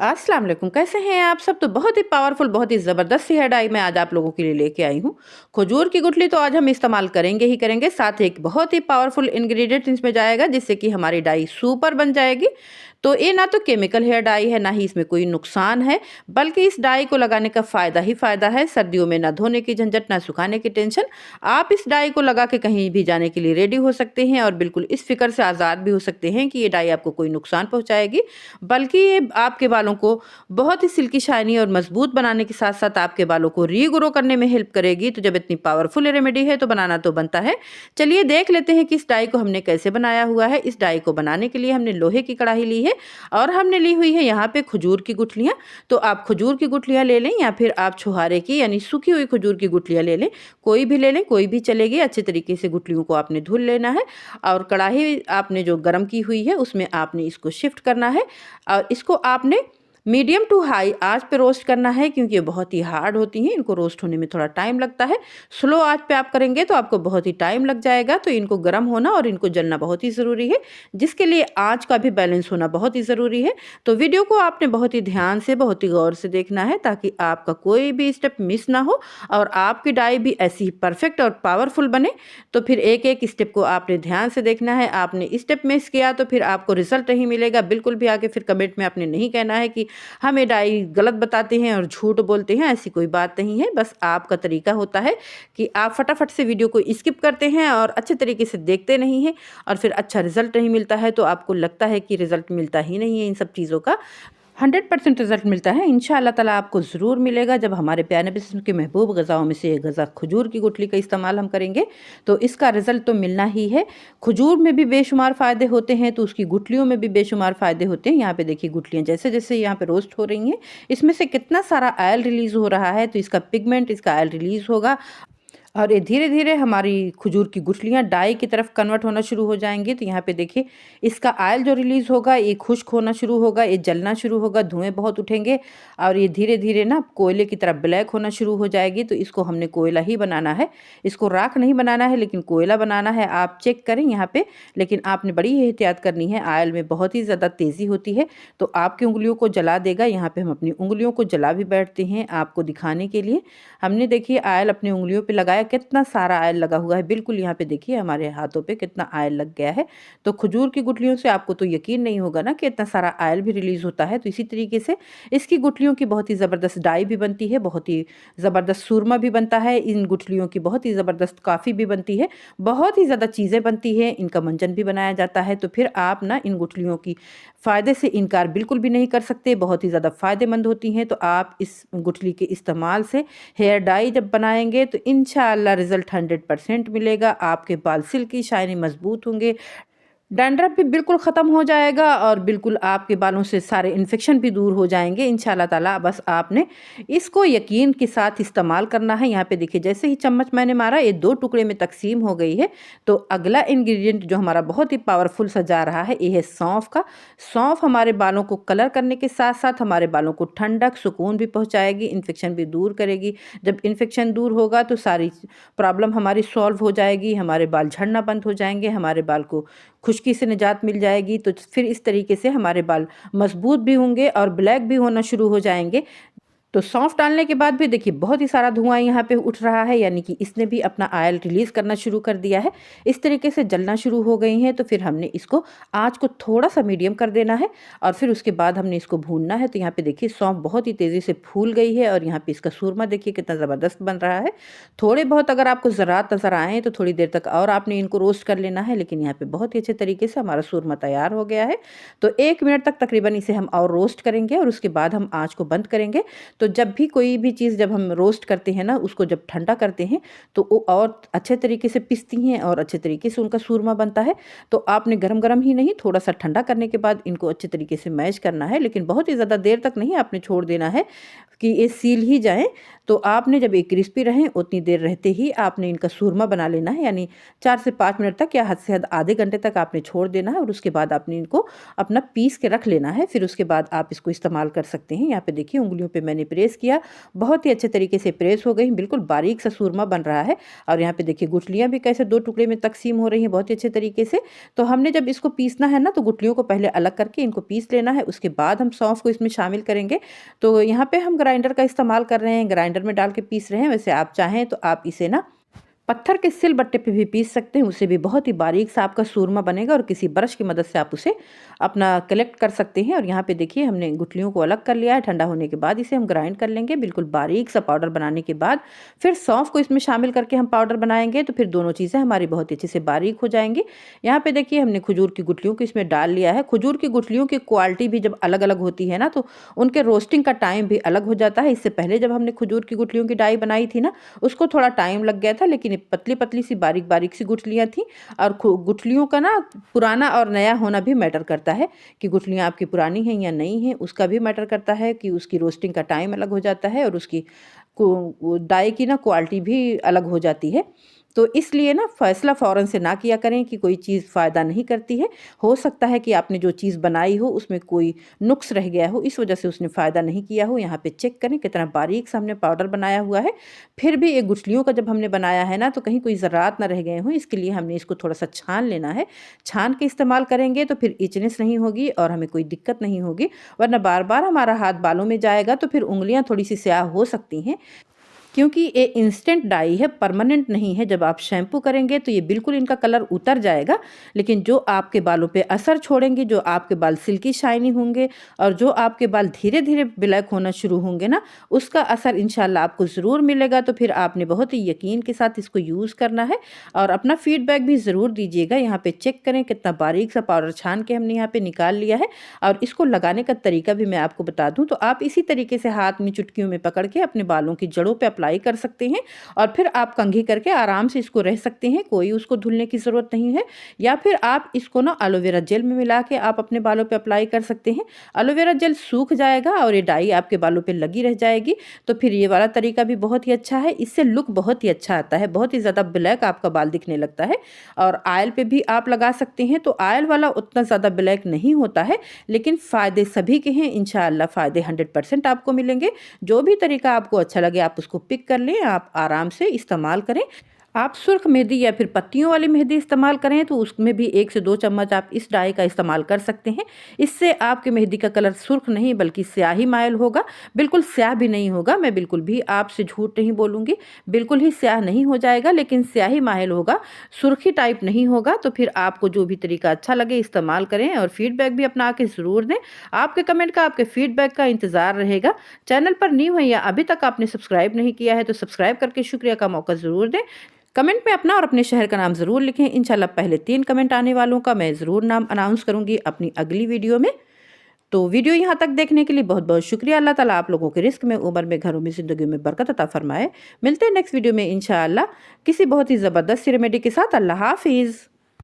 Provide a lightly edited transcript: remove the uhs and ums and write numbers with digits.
अस्सलाम वालेकुम, कैसे हैं आप सब। तो बहुत ही पावरफुल, बहुत ही ज़बरदस्त सी हेयर डाई मैं आज आप लोगों के लिए लेके आई हूँ। खजूर की गुठली तो आज हम इस्तेमाल करेंगे ही करेंगे, साथ ही एक बहुत ही पावरफुल इंग्रेडिएंट इसमें जाएगा जिससे कि हमारी डाई सुपर बन जाएगी। तो ये ना तो केमिकल हेयर डाई है, ना ही इसमें कोई नुकसान है, बल्कि इस डाई को लगाने का फ़ायदा ही फ़ायदा है। सर्दियों में ना धोने की झंझट, ना सुखाने की टेंशन। आप इस डाई को लगा के कहीं भी जाने के लिए रेडी हो सकते हैं और बिल्कुल इस फ़िक्र से आज़ाद भी हो सकते हैं कि ये डाई आपको कोई नुकसान पहुँचाएगी, बल्कि ये आपके बालों को बहुत ही सिल्की शाइनी और मजबूत बनाने के साथ साथ आपके बालों को रीग्रो करने में हेल्प करेगी। तो जब इतनी पावरफुल रेमेडी है तो बनाना तो बनता है। चलिए देख लेते हैं कि इस डाई को हमने कैसे बनाया हुआ है। इस डाई को बनाने के लिए हमने लोहे की कढ़ाई ली है और हमने ली हुई है यहाँ पे खजूर की गुठलियाँ। तो आप खजूर की गुठलियाँ ले लें या फिर आप छुहारे की यानी सूखी हुई खजूर की गुठलियाँ ले लें, कोई भी ले लें, कोई भी चलेगी। अच्छे तरीके से गुठलियों को आपने धुल लेना है और कढ़ाई आपने जो गर्म की हुई है उसमें आपने इसको शिफ्ट करना है और इसको आपने मीडियम टू हाई आंच पे रोस्ट करना है, क्योंकि ये बहुत ही हार्ड होती हैं, इनको रोस्ट होने में थोड़ा टाइम लगता है। स्लो आंच पे आप करेंगे तो आपको बहुत ही टाइम लग जाएगा। तो इनको गर्म होना और इनको जलना बहुत ही ज़रूरी है, जिसके लिए आंच का भी बैलेंस होना बहुत ही ज़रूरी है। तो वीडियो को आपने बहुत ही ध्यान से, बहुत ही गौर से देखना है ताकि आपका कोई भी स्टेप मिस ना हो और आपकी डाई भी ऐसी ही परफेक्ट और पावरफुल बने। तो फिर एक एक स्टेप को आपने ध्यान से देखना है। आपने स्टेप मिस किया तो फिर आपको रिजल्ट नहीं मिलेगा। बिल्कुल भी आगे फिर कमेंट में आपने नहीं कहना है कि हमें डाई गलत बताते हैं और झूठ बोलते हैं, ऐसी कोई बात नहीं है। बस आपका तरीका होता है कि आप फटाफट से वीडियो को स्किप करते हैं और अच्छे तरीके से देखते नहीं हैं और फिर अच्छा रिजल्ट नहीं मिलता है तो आपको लगता है कि रिजल्ट मिलता ही नहीं है। इन सब चीज़ों का 100% रिजल्ट मिलता है, इंशाअल्लाह ताला आपको ज़रूर मिलेगा जब हमारे प्यारे नबी वसल्लम के महबूब गज़ाओं में से एक गज़ा खजूर की गुठली का इस्तेमाल हम करेंगे तो इसका रिजल्ट तो मिलना ही है। खजूर में भी बेशुमार फ़ायदे होते हैं तो उसकी गुठलियों में भी बेशुमार फ़ायदे होते हैं। यहाँ पे देखिए गुठलियाँ जैसे जैसे यहाँ पे रोस्ट हो रही हैं, इसमें से कितना सारा ऑयल रिलीज़ हो रहा है। तो इसका पिगमेंट, इसका ऑयल रिलीज़ होगा और ये धीरे धीरे हमारी खजूर की गुठलियाँ डाई की तरफ कन्वर्ट होना शुरू हो जाएंगी। तो यहाँ पे देखिए इसका ऑयल जो रिलीज़ होगा ये खुश्क होना शुरू होगा, ये जलना शुरू होगा, धुएं बहुत उठेंगे और ये धीरे धीरे ना कोयले की तरफ ब्लैक होना शुरू हो जाएगी। तो इसको हमने कोयला ही बनाना है, इसको राख नहीं बनाना है लेकिन कोयला बनाना है। आप चेक करें यहाँ पे, लेकिन आपने बड़ी एहतियात करनी है। ऑयल में बहुत ही ज़्यादा तेज़ी होती है तो आपकी उंगलियों को जला देगा। यहाँ पे हम अपनी उंगलियों को जला भी बैठते हैं आपको दिखाने के लिए। हमने देखिए ऑयल अपनी उंगलियों पे लगाया, कितना सारा ऑयल लगा हुआ है। बिल्कुल यहाँ पे देखिए हमारे हाथों पे कितना ऑयल लग गया है। तो खजूर की गुठलियों से आपको तो यकीन नहीं होगा ना कि इतना सारा ऑयल भी रिलीज़ होता है। तो इसी तरीके से इसकी गुठलियों की बहुत ही ज़बरदस्त डाई भी बनती है, बहुत ही ज़बरदस्त सूरमा भी बनता है। इन गुठलियों की बहुत ही ज़बरदस्त काफ़ी भी बनती है, बहुत ही ज़्यादा चीज़ें बनती हैं। इनका मंजन भी बनाया जाता है। तो फिर आप ना इन गुठलियों की फ़ायदे से इनकार बिल्कुल भी नहीं कर सकते, बहुत ही ज़्यादा फ़ायदेमंद होती हैं। तो आप इस गुठली के इस्तेमाल से हेयर डाई जब बनाएंगे तो इंशाअल्लाह रिज़ल्ट 100% मिलेगा। आपके बाल सिल्की शाइनी मज़बूत होंगे, डैंड्रफ भी बिल्कुल ख़त्म हो जाएगा और बिल्कुल आपके बालों से सारे इन्फेक्शन भी दूर हो जाएंगे इंशाल्लाह ताला। बस आपने इसको यकीन के साथ इस्तेमाल करना है। यहाँ पे देखिए जैसे ही चम्मच मैंने मारा ये 2 टुकड़े में तकसीम हो गई है। तो अगला इंग्रेडिएंट जो हमारा बहुत ही पावरफुल सा जा रहा है ये है सौंफ का। सौंफ हमारे बालों को कलर करने के साथ साथ हमारे बालों को ठंडक, सुकून भी पहुँचाएगी, इन्फेक्शन भी दूर करेगी। जब इन्फेक्शन दूर होगा तो सारी प्रॉब्लम हमारी सॉल्व हो जाएगी, हमारे बाल झड़ना बंद हो जाएंगे, हमारे बाल को खुश्की से निजात मिल जाएगी। तो फिर इस तरीके से हमारे बाल मजबूत भी होंगे और ब्लैक भी होना शुरू हो जाएंगे। तो सौंफ डालने के बाद भी देखिए बहुत ही सारा धुआं यहाँ पे उठ रहा है, यानी कि इसने भी अपना ऑयल रिलीज़ करना शुरू कर दिया है। इस तरीके से जलना शुरू हो गई हैं। तो फिर हमने इसको आँच को थोड़ा सा मीडियम कर देना है और फिर उसके बाद हमने इसको भूनना है। तो यहाँ पे देखिए सौंफ बहुत ही तेज़ी से फूल गई है और यहाँ पे इसका सूरमा देखिए कितना ज़बरदस्त बन रहा है। थोड़े बहुत अगर आपको ज़रात नज़र आएँ तो थोड़ी देर तक और आपने इनको रोस्ट कर लेना है, लेकिन यहाँ पे बहुत ही अच्छे तरीके से हमारा सूरमा तैयार हो गया है। तो 1 मिनट तक तकरीबन इसे हम और रोस्ट करेंगे और उसके बाद हम आँच को बंद करेंगे। तो जब भी कोई भी चीज़ जब हम रोस्ट करते हैं ना, उसको जब ठंडा करते हैं तो वो और अच्छे तरीके से पिसती हैं और अच्छे तरीके से उनका सूरमा बनता है। तो आपने गरम गरम ही नहीं, थोड़ा सा ठंडा करने के बाद इनको अच्छे तरीके से मैश करना है, लेकिन बहुत ही ज़्यादा देर तक नहीं आपने छोड़ देना है, कि ये सील ही जाएँ। तो आपने जब ये क्रिस्पी रहें उतनी देर रहते ही आपने इनका चूरमा बना लेना है, यानी 4 से 5 मिनट तक या हद से हद आधे घंटे तक आपने छोड़ देना है और उसके बाद आपने इनको अपना पीस के रख लेना है। फिर उसके बाद आप इसको इस्तेमाल कर सकते हैं। यहाँ पे देखिए उँगलियों पे मैंने प्रेस किया, बहुत ही अच्छे तरीके से प्रेस हो गई, बिल्कुल बारीक सा चूरमा बन रहा है। और यहाँ पे देखिए गुठलियाँ भी कैसे 2 टुकड़े में तक़सीम हो रही हैं बहुत ही अच्छे तरीके से। तो हमने जब इसको पीसना है ना, तो गुठलियों को पहले अलग करके इनको पीस लेना है, उसके बाद हम सौंफ को इसमें शामिल करेंगे। तो यहाँ पे हम ग्राइंडर का इस्तेमाल कर रहे हैं, ग्राइंडर में डाल के पीस रहे हैं। वैसे आप चाहें तो आप इसे ना पत्थर के सिलबट्टे पे भी पीस सकते हैं, उससे भी बहुत ही बारीक सा आपका चूरमा बनेगा और किसी ब्रश की मदद से आप उसे अपना कलेक्ट कर सकते हैं। और यहाँ पे देखिए हमने गुठलियों को अलग कर लिया है। ठंडा होने के बाद इसे हम ग्राइंड कर लेंगे, बिल्कुल बारीक सा पाउडर बनाने के बाद फिर सौंफ को इसमें शामिल करके हम पाउडर बनाएंगे, तो फिर दोनों चीज़ें हमारी बहुत ही अच्छे से बारीक हो जाएंगी। यहाँ पे देखिए हमने खजूर की गुठलियों को इसमें डाल लिया है। खजूर की गुठलियों की क्वालिटी भी जब अलग अलग होती है ना, तो उनके रोस्टिंग का टाइम भी अलग हो जाता है। इससे पहले जब हमने खजूर की गुठलियों की डाई बनाई थी ना, उसको थोड़ा टाइम लग गया था, लेकिन पतली पतली सी बारीक बारीक सी गुठलियाँ थी। और गुठलियों का ना पुराना और नया होना भी मैटर करता है, कि गुठलियाँ आपकी पुरानी हैं या नई हैं, उसका भी मैटर करता है, कि उसकी रोस्टिंग का टाइम अलग हो जाता है और उसकी डाई की ना क्वालिटी भी अलग हो जाती है। तो इसलिए ना फैसला फ़ौरन से ना किया करें कि कोई चीज़ फ़ायदा नहीं करती है। हो सकता है कि आपने जो चीज़ बनाई हो उसमें कोई नुक्स रह गया हो, इस वजह से उसने फ़ायदा नहीं किया हो। यहाँ पे चेक करें कितना बारीक सा हमने पाउडर बनाया हुआ है। फिर भी ये गुठलियों का जब हमने बनाया है ना, तो कहीं कोई ज़रात ना रह गए हों, इसके लिए हमने इसको थोड़ा सा छान लेना है। छान के इस्तेमाल करेंगे तो फिर इचनेस नहीं होगी और हमें कोई दिक्कत नहीं होगी, वरना बार बार हमारा हाथ बालों में जाएगा तो फिर उंगलियाँ थोड़ी सी स्याह हो सकती हैं। क्योंकि ये इंस्टेंट डाई है, परमानेंट नहीं है। जब आप शैम्पू करेंगे तो ये बिल्कुल इनका कलर उतर जाएगा, लेकिन जो आपके बालों पे असर छोड़ेंगे, जो आपके बाल सिल्की शाइनी होंगे और जो आपके बाल धीरे धीरे ब्लैक होना शुरू होंगे ना, उसका असर इंशाल्लाह आपको ज़रूर मिलेगा। तो फिर आपने बहुत ही यकीन के साथ इसको यूज़ करना है और अपना फीडबैक भी ज़रूर दीजिएगा। यहाँ पे चेक करें कितना बारीक सा पाउडर छान के हमने यहाँ पे निकाल लिया है। और इसको लगाने का तरीका भी मैं आपको बता दूँ, तो आप इसी तरीके से हाथ में चुटकियों में पकड़ के अपने बालों की जड़ों पर अप्लाई कर सकते हैं और फिर आप कंघी करके आराम से इसको रह सकते हैं, कोई उसको धुलने की ज़रूरत नहीं है। या फिर आप इसको ना एलोवेरा जेल में मिला के आप अपने बालों पे अप्लाई कर सकते हैं। एलोवेरा जेल सूख जाएगा और ये डाई आपके बालों पे लगी रह जाएगी। तो फिर ये वाला तरीका भी बहुत ही अच्छा है, इससे लुक बहुत ही अच्छा आता है, बहुत ही ज़्यादा ब्लैक आपका बाल दिखने लगता है। और ऑयल पे भी आप लगा सकते हैं, तो ऑयल वाला उतना ज़्यादा ब्लैक नहीं होता है, लेकिन फ़ायदे सभी के हैं। इंशाअल्लाह फ़ायदे 100% आपको मिलेंगे। जो भी तरीका आपको अच्छा लगे आप उसको पिक कर लें, आप आराम से इस्तेमाल करें। आप सुर्ख मेहंदी या फिर पत्तियों वाली मेहंदी इस्तेमाल करें तो उसमें भी 1 से 2 चम्मच आप इस डाई का इस्तेमाल कर सकते हैं। इससे आपकी मेहंदी का कलर सुर्ख नहीं बल्कि स्याही माइल होगा, बिल्कुल स्याह भी नहीं होगा। मैं बिल्कुल भी आपसे झूठ नहीं बोलूँगी, बिल्कुल ही स्याह नहीं हो जाएगा, लेकिन स्याही माइल होगा, सुर्खी टाइप नहीं होगा। तो फिर आपको जो भी तरीका अच्छा लगे इस्तेमाल करें और फीडबैक भी अपना के ज़रूर दें। आपके कमेंट का, आपके फीडबैक का इंतज़ार रहेगा। चैनल पर न्यू है या अभी तक आपने सब्सक्राइब नहीं किया है तो सब्सक्राइब करके शुक्रिया का मौका ज़रूर दें। कमेंट में अपना और अपने शहर का नाम ज़रूर लिखें। इंशाल्लाह पहले 3 कमेंट आने वालों का मैं ज़रूर नाम अनाउंस करूँगी अपनी अगली वीडियो में। तो वीडियो यहाँ तक देखने के लिए बहुत बहुत शुक्रिया। अल्लाह ताला आप लोगों के रिस्क में, उम्र में, घरों में, ज़िंदगी में बरकत अता फरमाए। मिलते हैं नेक्स्ट वीडियो में इंशाल्लाह किसी बहुत ही ज़बरदस्त रेमेडी के साथ। अल्लाह हाफिज़।